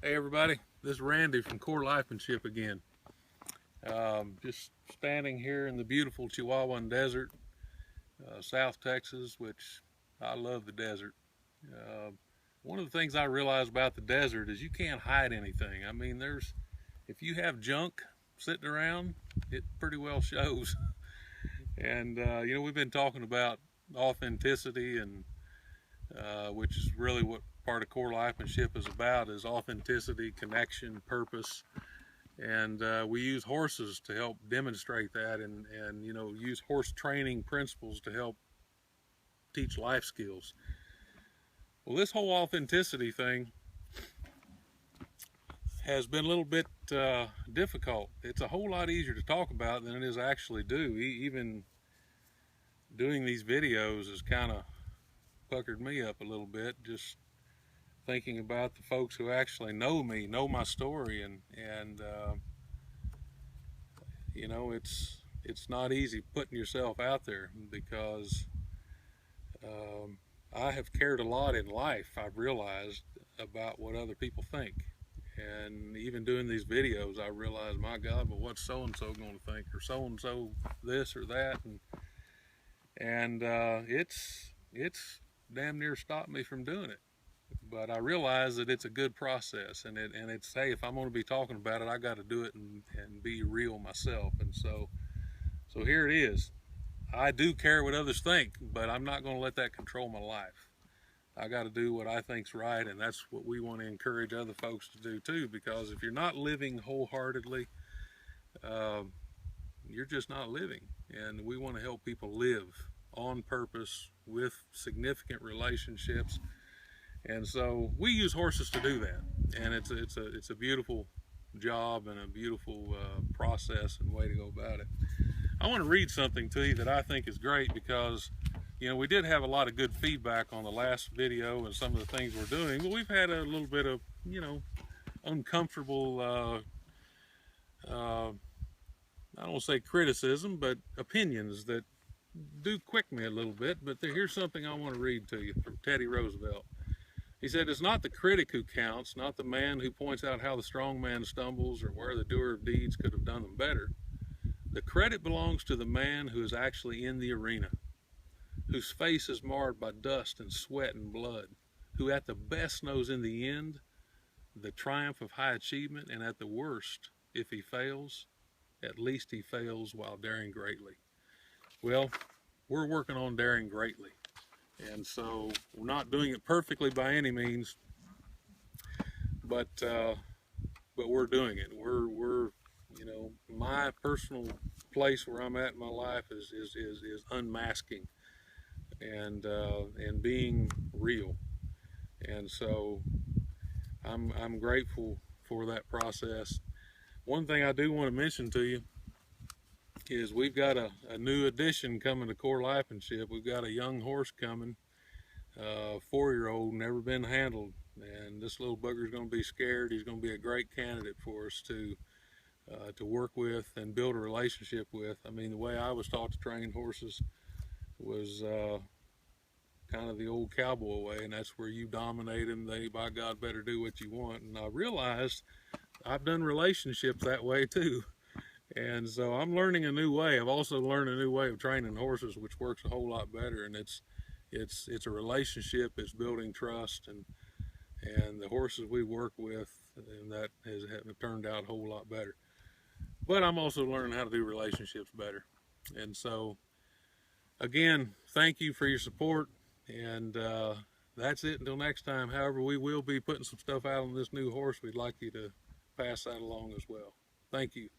Hey everybody, this is Randy from Core Life again. Just standing here in the beautiful Chihuahuan Desert, South Texas, which I love the desert. Uh, One of the things I realize about the desert is you can't hide anything. I mean, if you have junk sitting around, it pretty well shows. And we've been talking about authenticity, and which is really what part of Core Life is about: is authenticity, connection, purpose. And we use horses to help demonstrate that, and use horse training principles to help teach life skills. Well, this whole authenticity thing has been a little bit difficult. It's a whole lot easier to talk about than it is actually do. Even doing these videos has kind of puckered me up a little bit, just thinking about the folks who actually know me, know my story, and it's not easy putting yourself out there, because um, I have cared a lot in life. I've realized about what other people think, and even doing these videos, I realized, my God, but what's so and so going to think, or so and so this or that, and it's damn near stopped me from doing it. But I realize that it's a good process, and it's, hey, if I'm going to be talking about it, I got to do it and be real myself. And so here it is. I do care what others think, but I'm not going to let that control my life. I got to do what I think's right, and that's what we want to encourage other folks to do too. Because if you're not living wholeheartedly, uh, you're just not living. And we want to help people live on purpose with significant relationships. And so we use horses to do that, and it's a beautiful job and a beautiful process and way to go about it. I want to read something to you that I think is great, because we did have a lot of good feedback on the last video and some of the things we're doing, but we've had a little bit of uncomfortable I don't want to say criticism, but opinions that do quick me a little bit. But here's something I want to read to you from Teddy Roosevelt. He said, "It's not the critic who counts, not the man who points out how the strong man stumbles or where the doer of deeds could have done them better. The credit belongs to the man who is actually in the arena, whose face is marred by dust and sweat and blood, who at the best knows in the end the triumph of high achievement, and at the worst, if he fails, at least he fails while daring greatly." Well, we're working on daring greatly. And so we're not doing it perfectly by any means, but we're doing it. We're my personal place where I'm at in my life is unmasking and being real. And so I'm grateful for that process. One thing I do want to mention to you is we've got a new addition coming to Core Life. We've got a young horse coming, 4-year-old, never been handled, and this little bugger's going to be scared. He's going to be a great candidate for us to work with and build a relationship with. I mean, the way I was taught to train horses was kind of the old cowboy way, and that's where you dominate them. They, by God, better do what you want. And I realized I've done relationships that way too. And so I'm learning a new way. I've also learned a new way of training horses, which works a whole lot better. And it's a relationship. It's building trust, and the horses we work with, and that have turned out a whole lot better. But I'm also learning how to do relationships better. And so, again, thank you for your support. And that's it until next time. However, we will be putting some stuff out on this new horse. We'd like you to pass that along as well. Thank you.